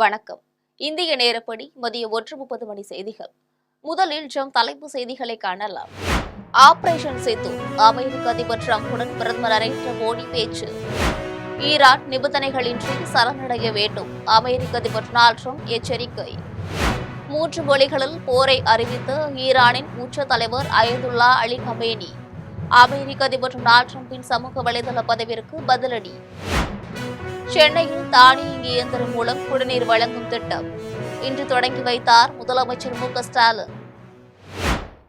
வணக்கம். இந்திய நேரப்படி மதிய 1:30 மணி செய்திகள். முதலில் தலைப்புச் செய்திகளை காணலாம். ஆபரேஷன் சிந்து, அமெரிக்க அதிபர் டிரம்புடன் பிரதமர் நரேந்திர மோடி பேச்சு. ஈரான் நிபந்தனைகளின்றி சரணடைய வேண்டும், அமெரிக்க அதிபர் டொனால்டு டிரம்ப் எச்சரிக்கை. 3 மொழிகளில் போரை அறிவித்த ஈரானின் உச்ச தலைவர் அயதுல்லா அலி கமேனி. அமெரிக்க அதிபர் டொனால்டு டிரம்பின் சமூக வலைதள பதிவிற்கு பதிலடி. சென்னையில் தானியங்கி இயந்திரம் மூலம் குடிநீர் வழங்கும் திட்டம் இன்று தொடங்கி வைத்தார் முதலமைச்சர் மு.க.ஸ்டாலின்.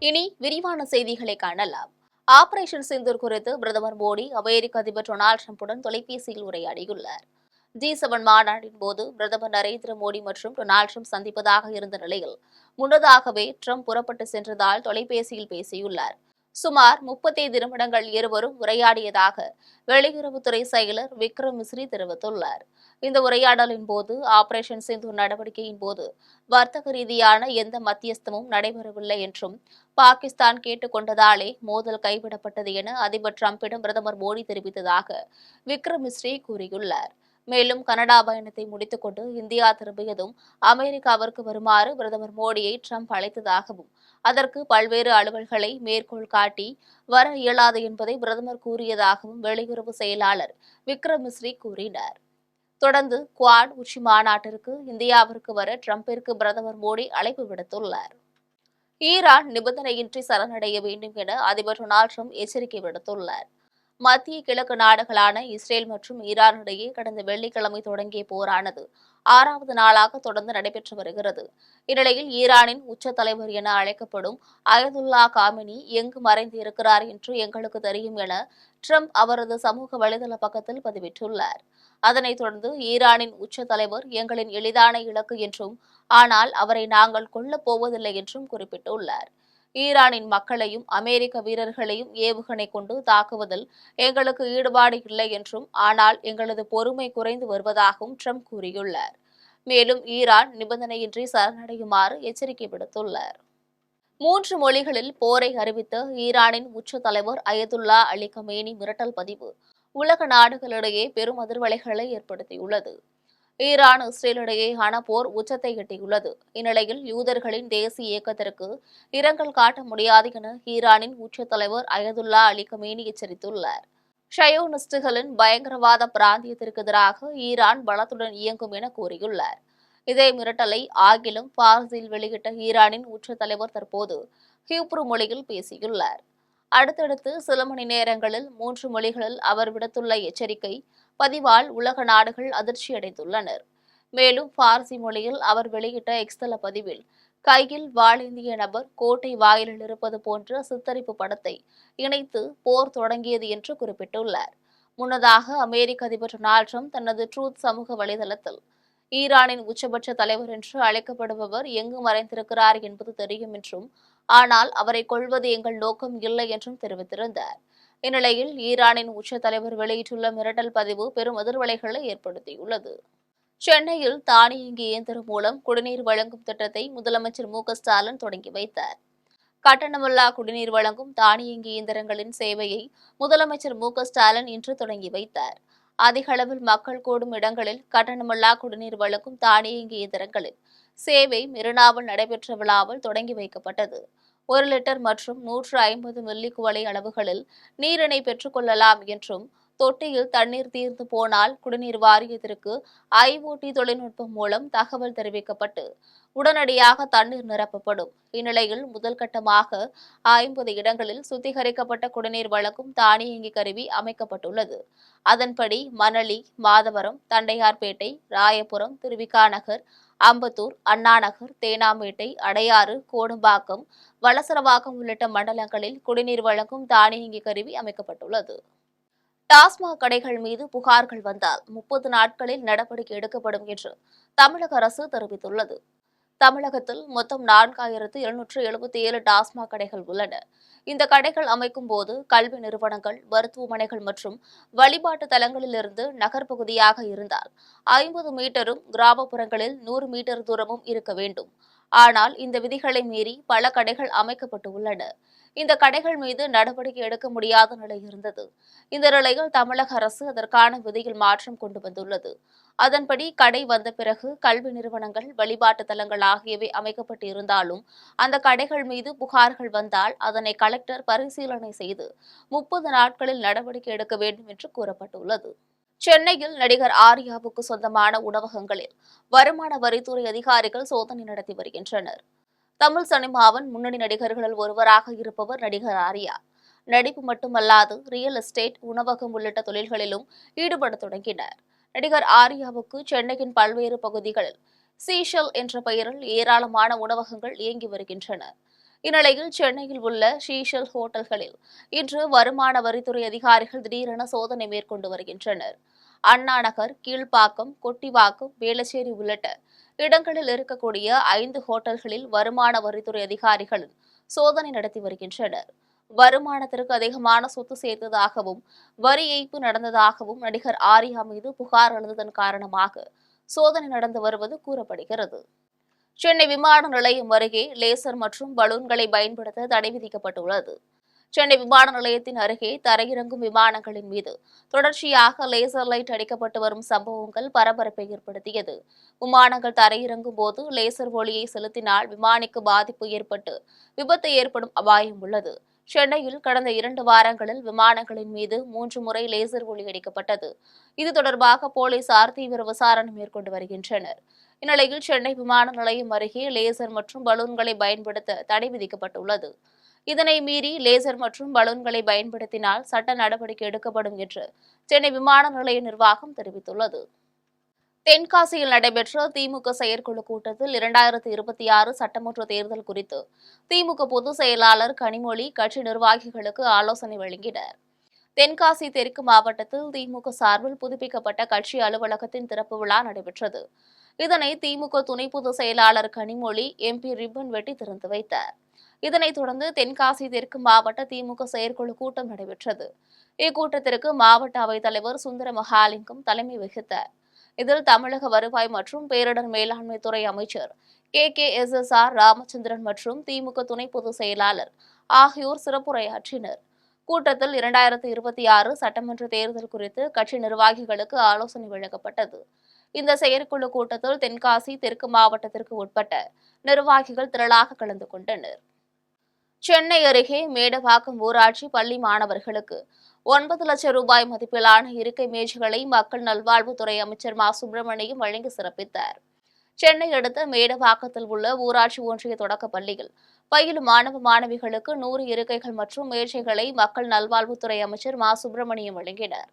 இனி விரிவான செய்திகளை காணலாம். ஆபரேஷன் சிந்தூர் குறித்து பிரதமர் மோடி அமெரிக்க அதிபர் டொனால்டு டிரம்புடன் தொலைபேசியில் உரையாடியுள்ளார். G7 மாநாட்டின் போது பிரதமர் நரேந்திர மோடி மற்றும் டொனால்டு டிரம்ப் சந்திப்பதாக இருந்த நிலையில் முன்னதாகவே டிரம்ப் புறப்பட்டு சென்றதால் தொலைபேசியில் பேசியுள்ளார். சுமார் 35 நிமிடங்கள் இருவரும் உரையாடியதாக வெளியுறவுத்துறை செயலர் விக்ரம் மிஸ்ரி தெரிவித்துள்ளார். இந்த உரையாடலின் போது ஆபரேஷன் சிந்து நடவடிக்கையின் போது வர்த்தக ரீதியான எந்த மத்தியஸ்தமும் நடைபெறவில்லை என்றும் பாகிஸ்தான் கேட்டுக் கொண்டதாலே மோதல் கைவிடப்பட்டது என அதிபர் டிரம்பிடம் பிரதமர் மோடி தெரிவித்ததாக விக்ரம் மிஸ்ரி கூறியுள்ளார். மேலும் கனடா பயணத்தை முடித்துக் கொண்டு இந்தியா திரும்பியதும் அமெரிக்காவிற்கு வருமாறு பிரதமர் மோடியை டிரம்ப் அழைத்ததாகவும் அதற்கு பல்வேறு அலுவல்களை மேற்கோள் காட்டி வர இயலாது என்பதை பிரதமர் கூறியதாகவும் வெளியுறவு செயலாளர் விக்ரம் மிஸ்ரி கூறினார். தொடர்ந்து குவாட் உச்சி மாநாட்டிற்கு இந்தியாவிற்கு வர டிரம்பிற்கு பிரதமர் மோடி அழைப்பு விடுத்துள்ளார். ஈரான் நிபந்தனையின்றி சரணடைய வேண்டும் என அதிபர் டொனால்டு டிரம்ப் எச்சரிக்கை விடுத்துள்ளார். மத்திய கிழக்கு நாடுகளான இஸ்ரேல் மற்றும் ஈரான் இடையே கடந்த வெள்ளிக்கிழமை தொடங்கிய போரானது 6வது நாளாக தொடர்ந்து நடைபெற்று வருகிறது. இந்நிலையில் ஈரானின் உச்ச தலைவர் என அழைக்கப்படும் அயதுல்லா காமினி எங்கு மறைந்து இருக்கிறார் என்று எங்களுக்கு தெரியும் என டிரம்ப் அவரது சமூக வலைதள பக்கத்தில் பதிவிட்டுள்ளார். அதனைத் தொடர்ந்து ஈரானின் உச்ச தலைவர் எங்களின் எளிதான இலக்கு என்றும் ஆனால் அவரை நாங்கள் கொல்லப் போவதில்லை என்றும் குறிப்பிட்டுள்ளார். ஈரானின் மக்களையும் அமெரிக்க வீரர்களையும் ஏவுகணை கொண்டு தாக்குவதில் எங்களுக்கு ஈடுபாடு இல்லை என்றும் ஆனால் எங்களது பொறுமை குறைந்து வருவதாகவும் டிரம்ப் கூறியுள்ளார். மேலும் ஈரான் நிபந்தனையின்றி சரணடையுமாறு எச்சரிக்கை விடுத்துள்ளார். 3 மொழிகளில் போரை அறிவித்த ஈரானின் உச்ச தலைவர் அயதுல்லா அலி கமேனி மிரட்டல் பதிவு உலக நாடுகளிடையே பெரும் அதிர்வலைகளை ஏற்படுத்தியுள்ளது. ஈரான் இஸ்ரேல் இடையேயான போர் உச்சத்தை எட்டியுள்ளது. இந்நிலையில் யூதர்களின் தேசிய இயக்கத்திற்கு இரங்கல் காட்ட முடியாது என ஈரானின் உச்ச தலைவர் அயதுல்லா அலி கமேனி எச்சரித்துள்ளார். ஷயோனிஸ்டுகளின் பயங்கரவாத பிராந்தியத்திற்கு எதிராக ஈரான் பலத்துடன் இயங்கும் என கூறியுள்ளார். இதே மிரட்டலை ஆங்கிலம் பார்சியில் வெளியிட்ட ஈரானின் உச்ச தலைவர் தற்போது ஹீப்ரு மொழியில் பேசியுள்ளார். அடுத்தடுத்து சில மணி நேரங்களில் 3 மொழிகளில் அவர் விடுத்துள்ள எச்சரிக்கை பதிவால் உலக நாடுகள் அதிர்ச்சியடைந்துள்ளனர். மேலும் பார்சி மொழியில் அவர் வெளியிட்ட எக்ஸ்தல பதிவில் கையில் வாளேந்திய நபர் கோட்டை வாயிலில் இருப்பது போன்ற சித்தரிப்பு படத்தை இணைத்து போர் தொடங்கியது என்று குறிப்பிட்டுள்ளார். முன்னதாக அமெரிக்க அதிபர் டொனால்டு டிரம்ப் தனது ட்ரூத் சமூக வலைதளத்தில் ஈரானின் உச்சபட்ச தலைவர் என்று அழைக்கப்படுபவர் எங்கு மறைந்திருக்கிறார் என்பது தெரியும் என்றும் ஆனால் அவரை கொல்வது எங்கள் நோக்கம் இல்லை என்றும் தெரிவித்திருந்தார். இந்நிலையில் ஈரானின் உச்ச தலைவர் வெளியிட்டுள்ள மிரட்டல் பதிவு பெரும் அதிர்வலைகளை ஏற்படுத்தியுள்ளது. சென்னையில் தானியங்கி இயந்திரம் மூலம் குடிநீர் வழங்கும் திட்டத்தை முதலமைச்சர் மு.க.ஸ்டாலின் தொடங்கி வைத்தார். கட்டணமில்லா குடிநீர் வழங்கும் தானியங்கி இயந்திரங்களின் சேவையை முதலமைச்சர் மு.க.ஸ்டாலின் இன்று தொடங்கி வைத்தார். அதிக அளவில் மக்கள் கூடும் இடங்களில் கட்டணமில்லா குடிநீர் வழங்கும் தானியங்கி இயந்திரங்களின் சேவை மெரினாவில் நடைபெற்ற விழாவில் தொடங்கி வைக்கப்பட்டது. 1 லிட்டர் மற்றும் 150 மில்லி குவளை அளவுகளில் நீரினை பெற்றுக் கொள்ளலாம் என்றும் தொட்டியில் தண்ணீர் தீர்ந்து போனால் குடிநீர் வாரியத்திற்கு IoT தொழில்நுட்பம் மூலம் தகவல் தெரிவிக்கப்பட்டு உடனடியாக தண்ணீர் நிரப்பப்படும். இந்நிலையில் முதல் கட்டமாக 50 இடங்களில் சுத்திகரிக்கப்பட்ட குடிநீர் வழங்கும் தானியங்கி கருவி அமைக்கப்பட்டுள்ளது. அதன்படி மணலி, மாதவரம், தண்டையார்பேட்டை, ராயபுரம், திருவிக நகர், அம்பத்தூர், அண்ணாநகர், தேனாம்பேட்டை, அடையாறு, கோடம்பாக்கம், வளசரவாக்கம் உள்ளிட்ட மண்டலங்களில் குடிநீர் வழங்கும் தானியங்கி கருவி அமைக்கப்பட்டுள்ளது. டாஸ்மாக் கடைகள் மீது புகார்கள் வந்தால் 30 நாட்களில் நடவடிக்கை எடுக்கப்படும் என்று தமிழக அரசு தெரிவித்துள்ளது. தமிழகத்தில் மொத்தம் 4777 டாஸ்மாக் கடைகள் உள்ளன. இந்த கடைகள் அமைக்கும் போது கல்வி நிறுவனங்கள், மருத்துவமனைகள் மற்றும் வழிபாட்டு தலங்களிலிருந்து நகர்ப்பகுதியாக இருந்தால் 50 மீட்டரும், கிராமப்புறங்களில் 100 மீட்டர் தூரமும் இருக்க வேண்டும். ஆனால் இந்த விதிகளை மீறி பல கடைகள் அமைக்கப்பட்டு உள்ளன. இந்த கடைகள் மீது நடவடிக்கை எடுக்க முடியாத நிலை இருந்தது. இந்த நிலையில் தமிழக அரசு அதற்கான விதியில் மாற்றம் கொண்டு வந்துள்ளது. அதன்படி கடை வந்த பிறகு கல்வி நிறுவனங்கள், வழிபாட்டு தலங்கள் ஆகியவை அமைக்கப்பட்டு இருந்தாலும் அந்த கடைகள் மீது புகார்கள் வந்தால் அதனை கலெக்டர் பரிசீலனை செய்து 30 நாட்களில் நடவடிக்கை எடுக்க வேண்டும் என்று கூறப்பட்டுள்ளது. சென்னையில் நடிகர் ஆர்யாவுக்கு சொந்தமான உணவகங்களில் வருமான வரித்துறை அதிகாரிகள் சோதனை நடத்தி வருகின்றனர். தமிழ் சினிமாவின் முன்னணி நடிகர்களில் ஒருவராக இருப்பவர் நடிகர் ஆர்யா. நடிப்பு மட்டுமல்லாது ரியல் எஸ்டேட், உணவகம் உள்ளிட்ட தொழில்களிலும் ஈடுபட தொடங்கினார். நடிகர் ஆர்யாவுக்கு சென்னையின் பல்வேறு பகுதிகளில் சீஷல் என்ற பெயரில் ஏராளமான உணவகங்கள் இயங்கி வருகின்றன. இந்நிலையில் சென்னையில் உள்ள சீஷல் ஹோட்டல்களில் இன்று வருமான வரித்துறை அதிகாரிகள் திடீரென சோதனை மேற்கொண்டு வருகின்றனர். அண்ணா நகர், கீழ்ப்பாக்கம், கொட்டிவாக்கம், வேளச்சேரி உள்ளிட்ட இடங்களில் இருக்கக்கூடிய 5 ஹோட்டல்களில் வருமான வரித்துறை அதிகாரிகள் சோதனை நடத்தி வருகின்றனர். வருமானத்திற்கு அதிகமான சொத்து சேர்த்ததாகவும் வரி ஏய்ப்பு நடந்ததாகவும் நடிகர் ஆர்யா மீது புகார் எழுந்ததன் காரணமாக சோதனை நடந்து வருவது கூறப்படுகிறது. சென்னை விமான நிலையம் அருகே லேசர் மற்றும் பலூன்களை பயன்படுத்த தடை விதிக்கப்பட்டுள்ளது. சென்னை விமான நிலையத்தின் அருகே தரையிறங்கும் விமானங்களின் மீது தொடர்ச்சியாக லேசர் லைட் அடிக்கப்பட்டு வரும் சம்பவங்கள் பரபரப்பை ஏற்படுத்தியது. விமானங்கள் தரையிறங்கும் போது லேசர் ஒளியை செலுத்தினால் விமானிக்கு பாதிப்பு ஏற்பட்டு விபத்து ஏற்படும் அபாயம் உள்ளது. சென்னையில் கடந்த 2 வாரங்களில் விமானங்களின் மீது 3 முறை லேசர் ஒளி அடிக்கப்பட்டது. இது தொடர்பாக போலீசார் தீவிர விசாரணை மேற்கொண்டு வருகின்றனர். இந்நிலையில் சென்னை விமான நிலையம் அருகே லேசர் மற்றும் பலூன்களை பயன்படுத்த தடை விதிக்கப்பட்டுள்ளது. இதனை மீறி லேசர் மற்றும் பலூன்களை பயன்படுத்தினால் சட்ட நடவடிக்கை எடுக்கப்படும் என்று சென்னை விமான நிலைய நிர்வாகம் தெரிவித்துள்ளது. தென்காசியில் நடைபெற்ற திமுக செயற்குழு கூட்டத்தில் 2026 சட்டமன்ற தேர்தல் குறித்து திமுக பொதுச் செயலாளர் கனிமொழி கட்சி நிர்வாகிகளுக்கு ஆலோசனை வழங்கினார். தென்காசி தெற்கு மாவட்டத்தில் திமுக சார்பில் புதுப்பிக்கப்பட்ட கட்சி அலுவலகத்தின் திறப்பு விழா நடைபெற்றது. இதனை திமுக துணை பொதுச் செயலாளர் கனிமொழி எம்பி ரிப்பன் வெட்டி திறந்து வைத்தார். இதனைத் தொடர்ந்து தென்காசி தெற்கு மாவட்ட திமுக செயற்குழு கூட்டம் நடைபெற்றது. இக்கூட்டத்திற்கு மாவட்ட அவைத்தலைவர் சுந்தர மகாலிங்கம் தலைமை வகித்தார். இதில் தமிழக வருவாய் மற்றும் பேரிடர் மேலாண்மை துறை அமைச்சர் KKSSR ராமச்சந்திரன் மற்றும் திமுக துணை பொதுச் செயலாளர் ஆகியோர் சிறப்புரையாற்றினர். கூட்டத்தில் 2026 சட்டமன்ற தேர்தல் குறித்து கட்சி நிர்வாகிகளுக்கு ஆலோசனை வழங்கப்பட்டது. இந்த செயற்குழு கூட்டத்தில் தென்காசி தெற்கு மாவட்டத்திற்கு உட்பட்ட நிர்வாகிகள் திரளாக கலந்து கொண்டனர். சென்னை அருகே மேடவாக்கம் ஊராட்சி பள்ளி மாணவர்களுக்கு 9 லட்சம் ரூபாய் மதிப்பிலான இருக்கை மேஜைகளை மக்கள் நல்வாழ்வுத்துறை அமைச்சர் மா. சுப்பிரமணியம் வழங்கி சிறப்பித்தார். சென்னை அடுத்த மேடவாக்கத்தில் உள்ள ஊராட்சி ஒன்றிய தொடக்கப் பள்ளியில் பயிலும் மாணவ மாணவிகளுக்கு 100 இருக்கைகள் மற்றும் மேஜைகளை மக்கள் நல்வாழ்வுத்துறை அமைச்சர் மா. சுப்பிரமணியம் வழங்கினார்.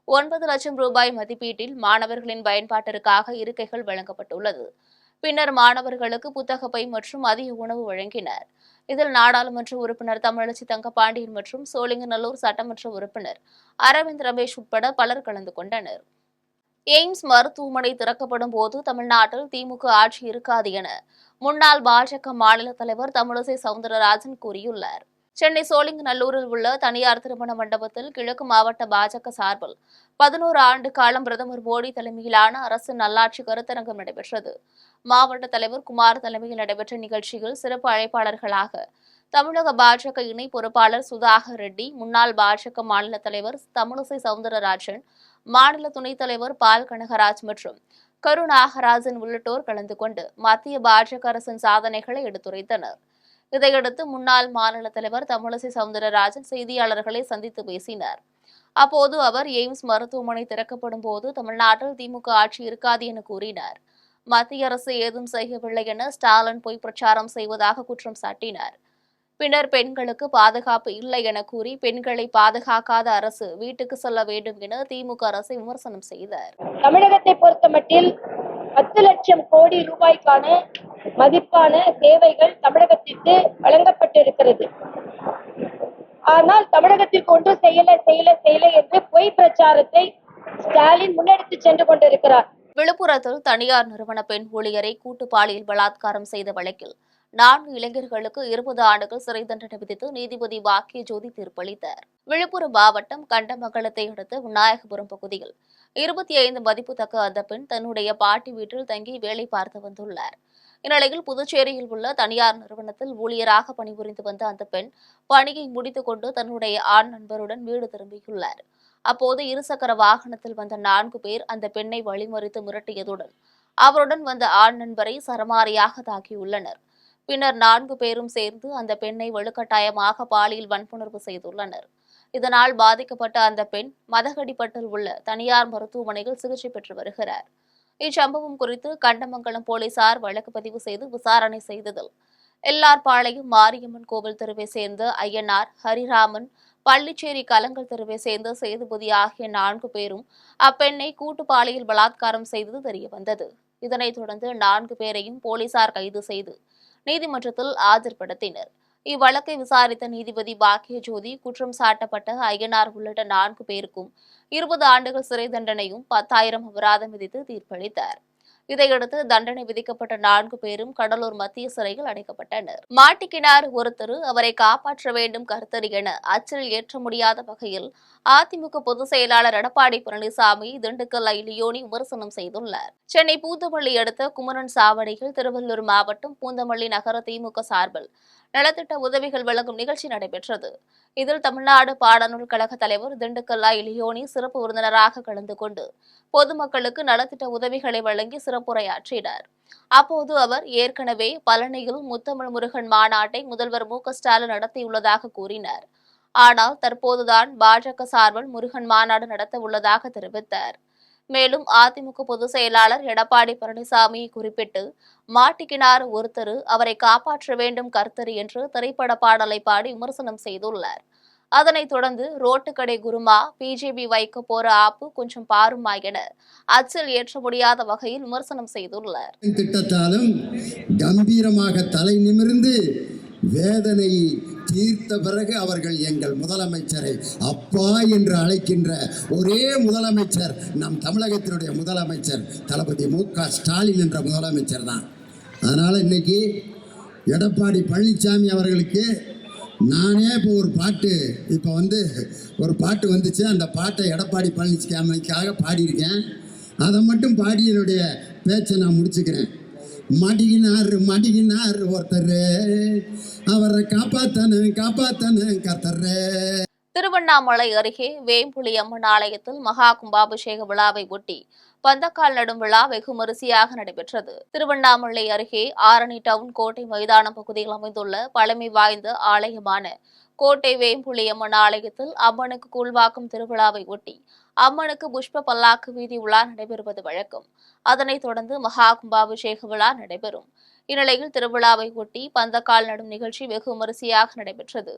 9 லட்சம் ரூபாய் மதிப்பீட்டில் மாணவர்களின் பயன்பாட்டிற்காக இருக்கைகள் வழங்கப்பட்டுள்ளது. பின்னர் மாணவர்களுக்கு புத்தகப்பை மற்றும் மதிய உணவு வழங்கினர். இதில் நாடாளுமன்ற உறுப்பினர் தமிழச்சி தங்கபாண்டியன் மற்றும் சோழிங்கநல்லூர் சட்டமன்ற உறுப்பினர் அரவிந்த் ரமேஷ் உட்பட பலர் கலந்து கொண்டனர். எய்ம்ஸ் மருத்துவமனை திறக்கப்படும் போது தமிழ்நாட்டில் திமுக ஆட்சி இருக்காது என முன்னாள் பாஜக மாநில தலைவர் தமிழிசை சவுந்தரராஜன் கூறியுள்ளார். சென்னை சோழிங்கநல்லூரில் உள்ள தனியார் திருமண மண்டபத்தில் கிழக்கு மாவட்ட பாஜக சார்பில் 11 ஆண்டு காலம் பிரதமர் மோடி தலைமையிலான அரசு நல்லாட்சி கருத்தரங்கம் நடைபெற்றது. மாவட்ட தலைவர் குமார் தலைமையில் நடைபெற்ற நிகழ்ச்சியில் சிறப்பு அழைப்பாளர்களாக தமிழக பாஜக இணை பொறுப்பாளர் சுதாகர் ரெட்டி, முன்னாள் பாஜக மாநில தலைவர் தமிழிசை சவுந்தரராஜன், மாநில துணைத் தலைவர் பால் கனகராஜ் மற்றும் கருநாகராஜன் உள்ளிட்டோர் கலந்து கொண்டு மத்திய பாஜக அரசின் சாதனைகளை எடுத்துரைத்தனர். இதையடுத்து முன்னாள் மாநில தலைவர் தமிழிசை சவுந்தரராஜன் செய்தியாளர்களை சந்தித்து பேசினார். அப்போது அவர் எய்ம்ஸ் மருத்துவமனை திறக்கப்படும் போது தமிழ்நாட்டில் திமுக ஆட்சி இருக்காது என கூறினார். மத்திய அரசு ஏதும் செய்யவில்லை என ஸ்டாலின் பொய் பிரச்சாரம் செய்வதாக குற்றம் சாட்டினார். பின்னர் பெண்களுக்கு பாதுகாப்பு இல்லை என கூறி பெண்களை பாதுகாக்காத அரசு வீட்டுக்கு செல்ல வேண்டும் என திமுக அரசை விமர்சனம் செய்தார். தமிழகத்தை பொறுத்தமட்டில் 10 லட்சம் கோடி ரூபாய்க்கான மதிப்பான சேவைகள் தமிழகத்திற்கு வழங்கப்பட்டிருக்கிறது. ஆனால் தமிழகத்திற்கு ஒன்று செய்யல என்று பொய் பிரச்சாரத்தை ஸ்டாலின் முன்னெடுத்து சென்று கொண்டிருக்கிறார். விழுப்புரத்தில் தனியார் நிறுவன பெண் ஊழியரை கூட்டு பாலியல் பலாத்காரம் செய்த வழக்கில் 4 இளைஞர்களுக்கு 20 ஆண்டுகள் சிறை தண்டனை விதித்து நீதிபதி பாக்கிய ஜோதி தீர்ப்பளித்தார். விழுப்புரம் மாவட்டம் கண்டமங்கலத்தை அடுத்த விநாயகபுரம் பகுதியில் 25 மதிப்புத்தக்க அந்த பெண் தன்னுடைய பாட்டி வீட்டில் தங்கி வேலை பார்த்து வந்துள்ளார். இந்நிலையில் புதுச்சேரியில் உள்ள தனியார் நிறுவனத்தில் ஊழியராக பணிபுரிந்து வந்த அந்த பெண் பணியை முடித்துக் கொண்டு தன்னுடைய ஆண் நண்பருடன் வீடு திரும்பியுள்ளார். அப்போது இருசக்கர வாகனத்தில் வந்த 4 பேர் அந்த பெண்ணை வழிமறித்து மிரட்டியதுடன் அவருடன் வந்த ஆண் நண்பரை சரமாரியாக தாக்கியுள்ளனர். பின்னர் 4 பேரும் சேர்ந்து அந்த பெண்ணை வலுக்கட்டாயமாக பாலியல் வன்புணர்வு செய்துள்ளனர். இதனால் பாதிக்கப்பட்ட அந்த பெண் மதகடிப்பட்டில் உள்ள தனியார் மருத்துவமனையில் சிகிச்சை பெற்று வருகிறார். இச்சம்பவம் குறித்து கண்டமங்கலம் போலீசார் வழக்கு பதிவு செய்து விசாரணை செய்ததில் எல்லார்பாளையம் மாரியம்மன் கோவில் தெருவை சேர்ந்த ஐயனார், ஹரிராமன், பள்ளிச்சேரி கலங்கல் தெருவை சேர்ந்த சேதுபதி ஆகிய 4 பேரும் அப்பெண்ணை கூட்டு பாலியல் பலாத்காரம் செய்தது தெரியவந்தது. இதனைத் தொடர்ந்து 4 பேரையும் போலீசார் கைது செய்து நீதிமன்றத்தில் ஆஜர்படுத்தினர். இவ்வழக்கை விசாரித்த நீதிபதி பாக்கியஜோதி குற்றம் சாட்டப்பட்ட ஐயனார் உள்ளிட்ட 4 பேருக்கும் 20 ஆண்டுகள் சிறை தண்டனையும் 10,000 அபராதம் விதித்து தீர்ப்பளித்தார். இதையடுத்து தண்டனை விதிக்கப்பட்ட 4 பேரும் கடலூர் மத்திய சிறையில் அடைக்கப்பட்டனர். மாட்டிக்கினார் ஒருத்தர், அவரை காப்பாற்ற வேண்டும் கருத்தர் என அச்சில் ஏற்ற முடியாத வகையில் அதிமுக பொதுச் செயலாளர் எடப்பாடி பழனிசாமி திண்டுக்கல் லியோனி விமர்சனம் செய்துள்ளார். சென்னை பூந்தமல்லி அடுத்த குமரன் சாவடியில் திருவள்ளூர் மாவட்டம் பூந்தமல்லி நகர திமுக சார்பில் நலத்திட்ட உதவிகள் வழங்கும் நிகழ்ச்சி நடைபெற்றது. இதில் தமிழ்நாடு பாடநூல் கழக தலைவர் திண்டுக்கல் லியோனி சிறப்பு விருந்தினராக கலந்து கொண்டு பொதுமக்களுக்கு நலத்திட்ட உதவிகளை வழங்கி சிறப்புரையாற்றினார். அப்போது அவர் ஏற்கனவே பழனியில் முத்தமிழ் முருகன் மாநாட்டை முதல்வர் மு.க.ஸ்டாலின் நடத்தியுள்ளதாக கூறினார். ஆனால் தற்போதுதான் பாஜக சார்பில் முருகன் மாநாடு நடத்த உள்ளதாக தெரிவித்தார். மேலும் அதிமுக பொதுச் செயலாளர் எடப்பாடி பழனிசாமியை குறிப்பிட்டு மாட்டிக்கினார் ஒருத்தர், அவரை காப்பாற்ற வேண்டும் கர்த்தர் என்று திரைப்பட பாடலை பாடி விமர்சனம் செய்துள்ளார். அதனைத் தொடர்ந்து ரோட்டுக்கடை குருமா, பிஜேபி வைக்க போற ஆப்பு கொஞ்சம் பாருமா என அச்சில் ஏற்ற முடியாத வகையில் விமர்சனம் செய்துள்ளார். திட்டத்தாலும் கம்பீரமாக தலை நிமிர்ந்து வேதனை தீர்த்த பிறகு அவர்கள் எங்கள் முதலமைச்சரை அப்பா என்று அழைக்கின்ற ஒரே முதலமைச்சர் நம் தமிழகத்தினுடைய முதலமைச்சர் தளபதி மு.க.ஸ்டாலின் என்ற முதலமைச்சர் தான். அதனால் இன்னைக்கு எடப்பாடி பழனிசாமி அவர்களுக்கு நானே இப்போ ஒரு பாட்டு வந்துச்சு. அந்த பாட்டை எடப்பாடி பழனிசாமிக்காக பாடியிருக்கேன். அதை மட்டும் பாடி என்னுடைய பேச்சை நான் முடிச்சுக்கிறேன். மடிகினார் ஒருத்தர், அவரை காப்பாத்தன கர்த்தர். திருவண்ணாமலை அருகே வேம்புலி அம்மன் ஆலயத்தில் மகா கும்பாபிஷேக விழாவை ஒட்டி பந்தக்கால் நடும் விழா வெகு விமரிசையாக நடைபெற்றது. திருவண்ணாமலை அருகே ஆரணி டவுன் கோட்டை மைதானம் பகுதியில் அமைந்துள்ள பழமை வாய்ந்த ஆலயமான கோட்டை வேம்புலி அம்மன் ஆலயத்தில் அம்மனுக்கு கூழ்வாக்கும் திருவிழாவை ஒட்டி அம்மனுக்கு புஷ்ப பல்லாக்கு வீதி விழா நடைபெறுவது வழக்கம். அதனைத் தொடர்ந்து மகா கும்பாபிஷேக விழா நடைபெறும். இந்நிலையில் திருவிழாவை ஒட்டி பந்தக்கால் நடும் நிகழ்ச்சி வெகு விமரிசையாக நடைபெற்றது.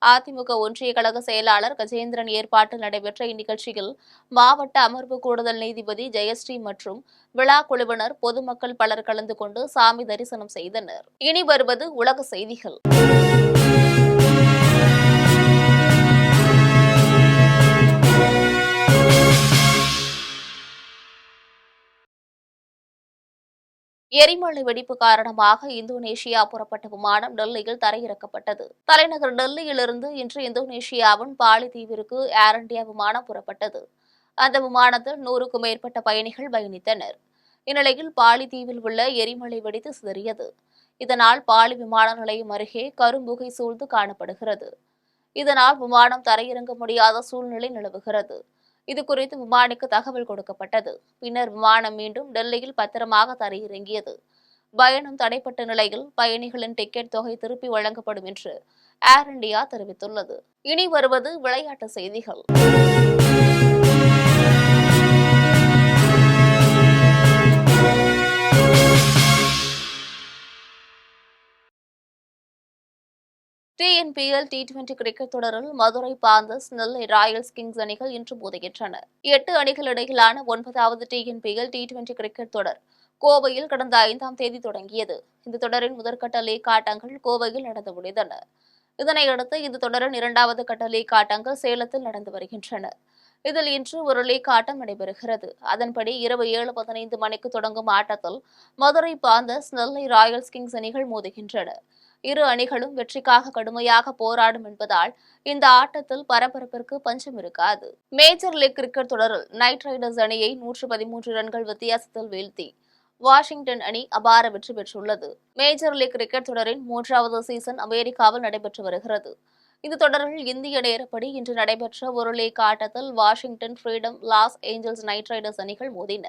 அதிமுக ஒன்றிய கழக செயலாளர் கஜேந்திரன் ஏற்பாட்டில் நடைபெற்ற இந்நிகழ்ச்சியில் மாவட்ட அமர்வு கூடுதல் நீதிபதி ஜெயஸ்ரீ மற்றும் விழா குழுவினர், பொதுமக்கள் பலர் கலந்து கொண்டு சாமி தரிசனம் செய்தனர். இனி வருவது உலக செய்திகள். எரிமலை வெடிப்பு காரணமாக இந்தோனேஷியா புறப்பட்ட விமானம் டெல்லியில் தரையிறக்கப்பட்டது. தலைநகர் டெல்லியிலிருந்து இன்று இந்தோனேஷியாவின் பாலி தீவிற்கு ஏர் இந்தியா விமானம் புறப்பட்டது. அந்த விமானத்தில் 100க்கும் மேற்பட்ட பயணிகள் பயணித்தனர். இந்நிலையில் பாலி தீவில் உள்ள எரிமலை வெடித்து சிதறியது. இதனால் பாலி விமான நிலையம் அருகே கரும்புகை சூழ்ந்து காணப்படுகிறது. இதனால் விமானம் தரையிறங்க முடியாத சூழ்நிலை நிலவுகிறது. இதுகுறித்து விமானிக்கு தகவல் கொடுக்கப்பட்டது. பின்னர் விமானம் மீண்டும் டெல்லியில் பத்திரமாக தரையிறங்கியது. பயணம் தடைப்பட்ட நிலையில் பயணிகளின் டிக்கெட் தொகை திருப்பி வழங்கப்படும் என்று ஏர் இந்தியா தெரிவித்துள்ளது. இனி வருவது விளையாட்டு செய்திகள். TNPL T20 கிரிக்கெட் தொடரில் மதுரை பாந்தர்ஸ், நெல்லை ராயல்ஸ் கிங்ஸ் அணிகள் இன்று மோதுகின்றன. 8 அணிகள் இடையிலான 9வது TNPL T20 கிரிக்கெட் தொடர் கோவையில் கடந்த 5ஆம் தேதி தொடங்கியது. இந்த தொடரின் முதற்கட்ட லீக் ஆட்டங்கள் கோவையில் நடந்து முடிந்தன. இதனையடுத்து இந்த தொடரின் 2வது கட்ட லீக் ஆட்டங்கள் சேலத்தில் நடந்து வருகின்றன. இதில் இன்று ஒரு லீக் ஆட்டம் நடைபெறுகிறது. அதன்படி இரவு 7:15 மணிக்கு தொடங்கும் ஆட்டத்தில் மதுரை பாந்தர்ஸ், நெல்லை ராயல்ஸ் கிங்ஸ் அணிகள் மோதுகின்றன. இரு அணிகளும் வெற்றிக்காக கடுமையாக போராடும் என்பதால் இந்த ஆட்டத்தில் பரபரப்பிற்கு பஞ்சம் இருக்காது. மேஜர் லீக் கிரிக்கெட் தொடரில் நைட் ரைடர்ஸ் அணியை 113 ரன்கள் வித்தியாசத்தில் வீழ்த்தி வாஷிங்டன் அணி அபார வெற்றி பெற்றுள்ளது. மேஜர் லீக் கிரிக்கெட் தொடரின் 3வது சீசன் அமெரிக்காவில் நடைபெற்று வருகிறது. இந்த தொடரில் இந்திய நேரப்படி இன்று நடைபெற்ற ஒரு லீக் ஆட்டத்தில் Washington Freedom, Los Angeles Knight Riders அணிகள் மோதின.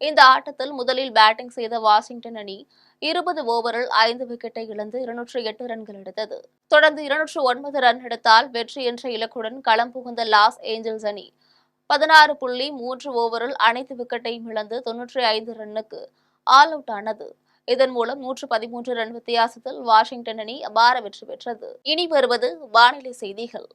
இந்த ஆட்டத்தில் முதலில் பேட்டிங் செய்த வாஷிங்டன் அணி 20 ஓவரில் 5 விக்கெட்டை இழந்து 208 ரன்கள் எடுத்தது. தொடர்ந்து 209 ரன் எடுத்தால் வெற்றி என்ற இலக்குடன் களம் புகுந்த லாஸ் ஏஞ்சல்ஸ் அணி 16.3 ஓவரில் அனைத்து விக்கெட்டையும் இழந்து 95 ரன்னுக்கு ஆல் அவுட் ஆனது. இதன் மூலம் 113 ரன் வித்தியாசத்தில் வாஷிங்டன் அணி அபார வெற்றி பெற்றது. இனி வருவது வானிலை செய்திகள்.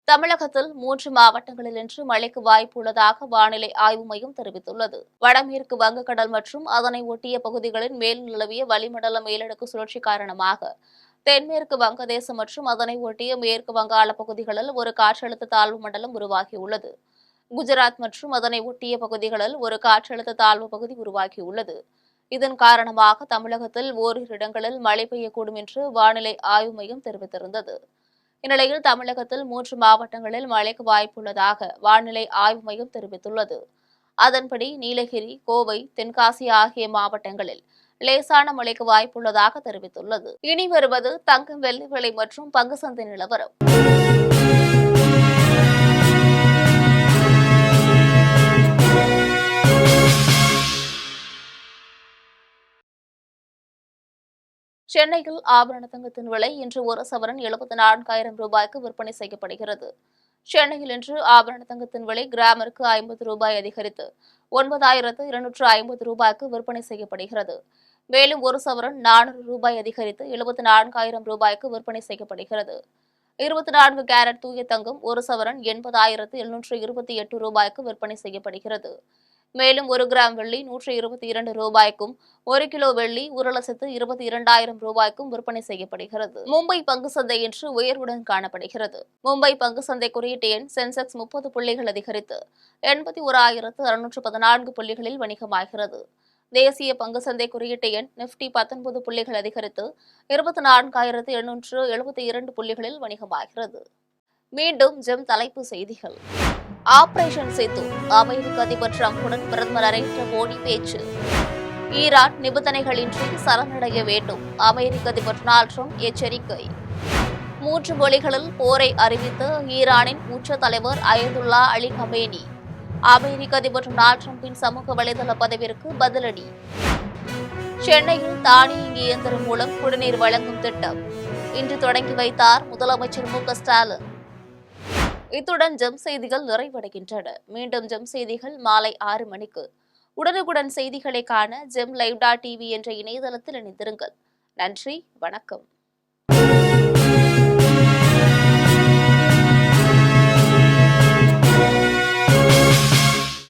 தமிழகத்தில் 3 மாவட்டங்களில் இன்று மழைக்கு வாய்ப்பு உள்ளதாக வானிலை ஆய்வு மையம் தெரிவித்துள்ளது. வடமேற்கு வங்கக்கடல் மற்றும் அதனை ஒட்டிய பகுதிகளில் மேல் நிலவிய வளிமண்டல மேலடுக்கு சுழற்சி காரணமாக தென்மேற்கு வங்கதேசம் மற்றும் அதனை ஒட்டிய மேற்கு வங்காள பகுதிகளில் ஒரு காற்றழுத்த தாழ்வு மண்டலம் உருவாகியுள்ளது. குஜராத் மற்றும் அதனை ஒட்டிய பகுதிகளில் ஒரு காற்றழுத்த தாழ்வு பகுதி உருவாகியுள்ளது. இதன் காரணமாக தமிழகத்தில் ஓரிரு இடங்களில் மழை பெய்யக்கூடும் என்று வானிலை ஆய்வு மையம் தெரிவித்திருந்தது. இந்நிலையில் தமிழகத்தில் 3 மாவட்டங்களில் மழைக்கு வாய்ப்புள்ளதாக வானிலை ஆய்வு மையம் தெரிவித்துள்ளது. அதன்படி நீலகிரி, கோவை, தென்காசி ஆகிய மாவட்டங்களில் லேசான மழைக்கு வாய்ப்புள்ளதாக தெரிவித்துள்ளது. இனி வருவது தங்கம், வெள்ளி விலை மற்றும் பங்கு சந்தை நிலவரம். சென்னையில் ஆபரண தங்கத்தின் விலை இன்று ஒரு சவரன் 74,000 ரூபாய்க்கு விற்பனை செய்யப்படுகிறது. சென்னையில் இன்று ஆபரண தங்கத்தின் விலை கிராமிற்கு 50 ரூபாய் அதிகரித்து 9,250 ரூபாய்க்கு விற்பனை செய்யப்படுகிறது. மேலும் ஒரு சவரன் 400 ரூபாய் அதிகரித்து 74,000 ரூபாய்க்கு விற்பனை செய்யப்படுகிறது. 24 கேரட் தூய தங்கம் ஒரு சவரன் 80,728 ரூபாய்க்கு விற்பனை செய்யப்படுகிறது. மேலும் 1 கிராம் வெள்ளி 122 ரூபாய்க்கும் 1 கிலோ வெள்ளி 1,22,000 ரூபாய்க்கும் விற்பனை செய்யப்படுகிறது. மும்பை பங்கு சந்தை இன்று உயர்வுடன் காணப்படுகிறது. மும்பை பங்கு சந்தை குறியீட்டு எண் சென்செக்ஸ் 30 புள்ளிகள் அதிகரித்து 81,614 புள்ளிகளில் வணிகமாகிறது. தேசிய பங்கு சந்தை குறியீட்டு எண் நிப்டி 19 புள்ளிகள் அதிகரித்து 24,872 புள்ளிகளில் வணிகமாகிறது. மீண்டும் ஜெம் தலைப்பு செய்திகள். ஆபரேஷன் சிந்து, அமெரிக்க அதிபர் டிரம்புடன் பிரதமர் நரேந்திர மோடி பேச்சு. ஈரான் நிபந்தனைகளின்றி சரணடைய வேண்டும், அமெரிக்க அதிபர் டொனால்டு டிரம்ப் எச்சரிக்கை. 3 மொழிகளில் போரை அறிவித்த ஈரானின் உச்ச தலைவர் அயதுல்லா அலி கமேனி, அமெரிக்க அதிபர் டொனால்டு டிரம்பின் சமூக வலைதள பதிவிற்கு பதிலடி. சென்னையில் தானியங்கி இயந்திரம் மூலம் குடிநீர் வழங்கும் திட்டம் இன்று தொடங்கி வைத்தார் முதலமைச்சர் மு க ஸ்டாலின். இத்துடன் ஜெம் செய்திகள் நிறைவடைகின்றன. மீண்டும் ஜெம் செய்திகள் மாலை 6 மணிக்கு. உடனுக்குடன் செய்திகளை காண ஜெம் லைவ்.tv என்ற இணையதளத்தில் இணைந்திருங்கள். நன்றி, வணக்கம்.